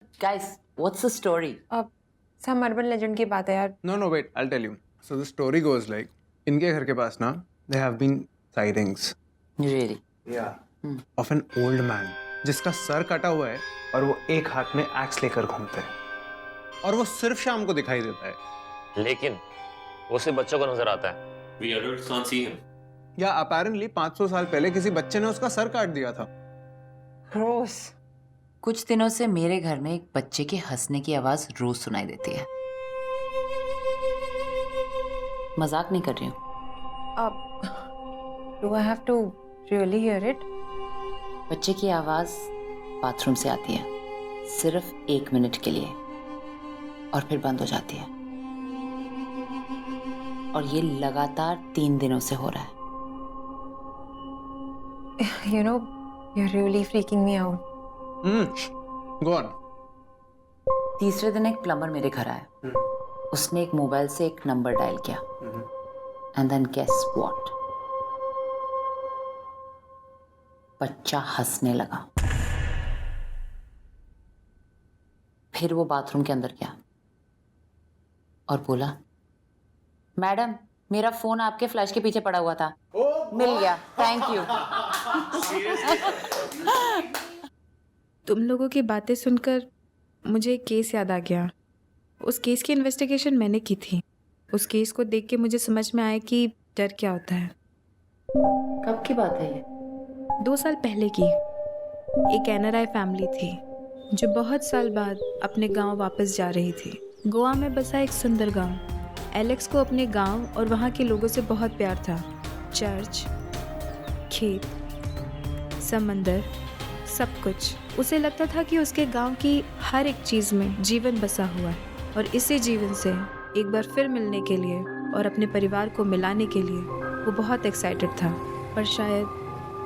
Guys, what's the story? अब सब urban legend की बात है यार. No, wait, I'll tell you. So the story goes like, इनके घर के पास ना, there have been sightings. Really? Yeah. Of an old man, जिसका सर कटा हुआ है और वो एक हाथ में एक्स लेकर घूमते हैं. और वो सिर्फ शाम को दिखाई देता है. लेकिन वो सिर्फ बच्चों को नजर आता है. We adults can't see him. या apparently 500 साल पहले किसी बच्चे ने उसका सर काट दिया था. रोज. कुछ दिनों से मेरे घर में एक बच्चे के हंसने की आवाज रोज सुनाई देती है. मजाक नहीं कर रही हूँ. अब do I have to really hear it? बच्चे की आवाज बाथरूम से आती है, सिर्फ 1 मिनट के लिए, और फिर बंद हो जाती है. और ये लगातार 3 दिनों से हो रहा है. You know, you're really freaking me out. Go on. तीसरे दिन एक प्लम्बर मेरे घर आया. उसने एक मोबाइल से एक नंबर डायल किया. And then guess what? बच्चा हंसने लगा. फिर वो बाथरूम के अंदर गया और बोला, मैडम मेरा फोन आपके फ्लैश के पीछे पड़ा हुआ था. मिल गया, थैंक यू. तुम लोगों की बातें सुनकर मुझे एक केस याद आ गया. उस केस की इन्वेस्टिगेशन मैंने की थी. उस केस को देख के मुझे समझ में आया कि डर क्या होता है. कब की बात है ये? 2 साल पहले की. एक एनआरआई फैमिली थी जो बहुत साल बाद अपने गांव वापस जा रही थी. गोवा में बसा एक सुंदर गांव. एलेक्स को अपने गांव और वहाँ के लोगों से बहुत प्यार था. चर्च, खेत, समंदर, सब कुछ. उसे लगता था कि उसके गांव की हर एक चीज़ में जीवन बसा हुआ है, और इसी जीवन से एक बार फिर मिलने के लिए और अपने परिवार को मिलाने के लिए वो बहुत एक्साइटेड था. पर शायद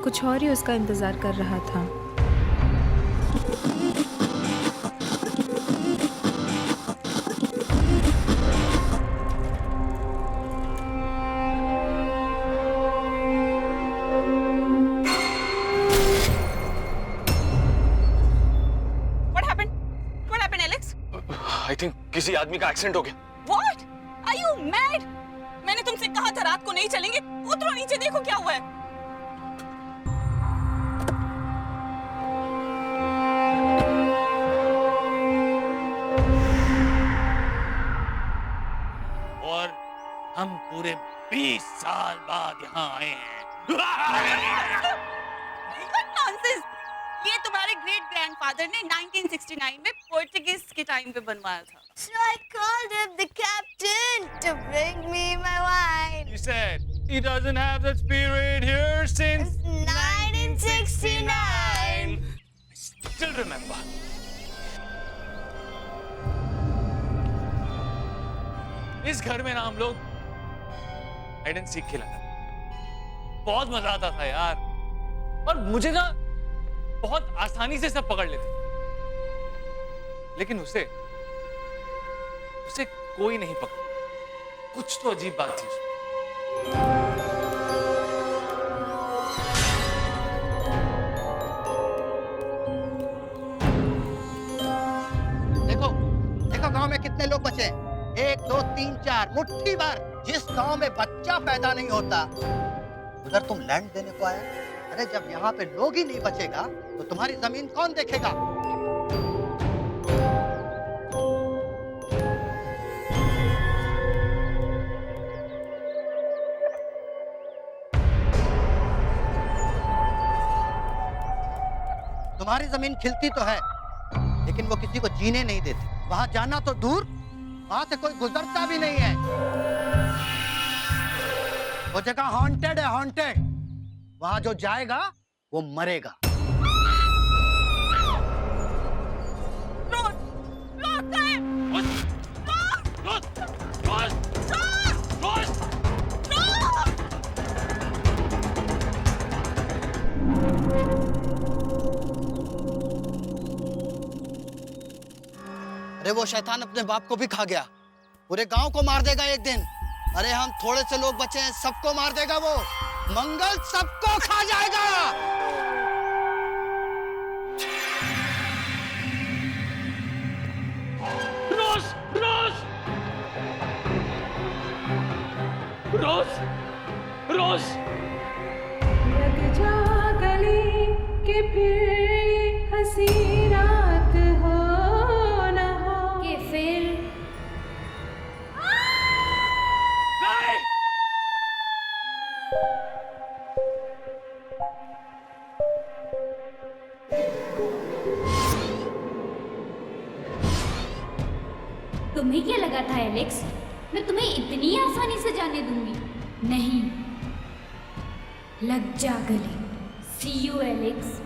कुछ और ही उसका इंतज़ार कर रहा था. आई थिंक किसी आदमी का एक्सीडेंट हो गया. What? Are you mad? मैंने तुमसे कहा था रात को नहीं चलेंगे. उतरो नीचे, देखो क्या हुआ है. और हम पूरे 20 साल बाद यहाँ आए हैं. What nonsense! ये तुम्हारे ग्रेट ग्रैंडफादर ने 1969 में पोर्टुगीज के टाइम पे बनवाया था. So I called up the captain to bring me my wine. You said he doesn't have that spirit here since 1969. I still remember. इस घर में ना हम लोग हाइड एंड सीक खेला था. बहुत मजा आता था यार. और मुझे ना बहुत आसानी से सब पकड़ लेते. लेकिन उसे कोई नहीं पकड़ा. कुछ तो अजीब बात थी उसमें. देखो देखो गांव में कितने लोग बचे. 1 2 3 4 मुट्ठी भर. जिस गांव में बच्चा पैदा नहीं होता उधर तुम लैंड देने को आया. अरे जब यहाँ पे लोग ही नहीं बचेगा तो तुम्हारी जमीन कौन देखेगा. तुम्हारी जमीन खिलती तो है लेकिन वो किसी को जीने नहीं देती. वहां जाना तो दूर, वहां से कोई गुजरता भी नहीं है. वो जगह हॉन्टेड है, हॉन्टेड. वहां जो जाएगा वो मरेगा. अरे वो शैतान अपने बाप को भी खा गया. पूरे गांव को मार देगा एक दिन. अरे हम थोड़े से लोग बचे हैं, सबको मार देगा वो. मंगल सबको खा जाएगा. रोज रोज लग जा गले के फिर हंसी रात हो न हो कि फिर नहीं। तुम्हें क्या लगा था एलेक्स, मैं तुम्हें इतनी आसानी से जाने दूंगी? नहीं, लग जा गले। सी यू एलेक्स।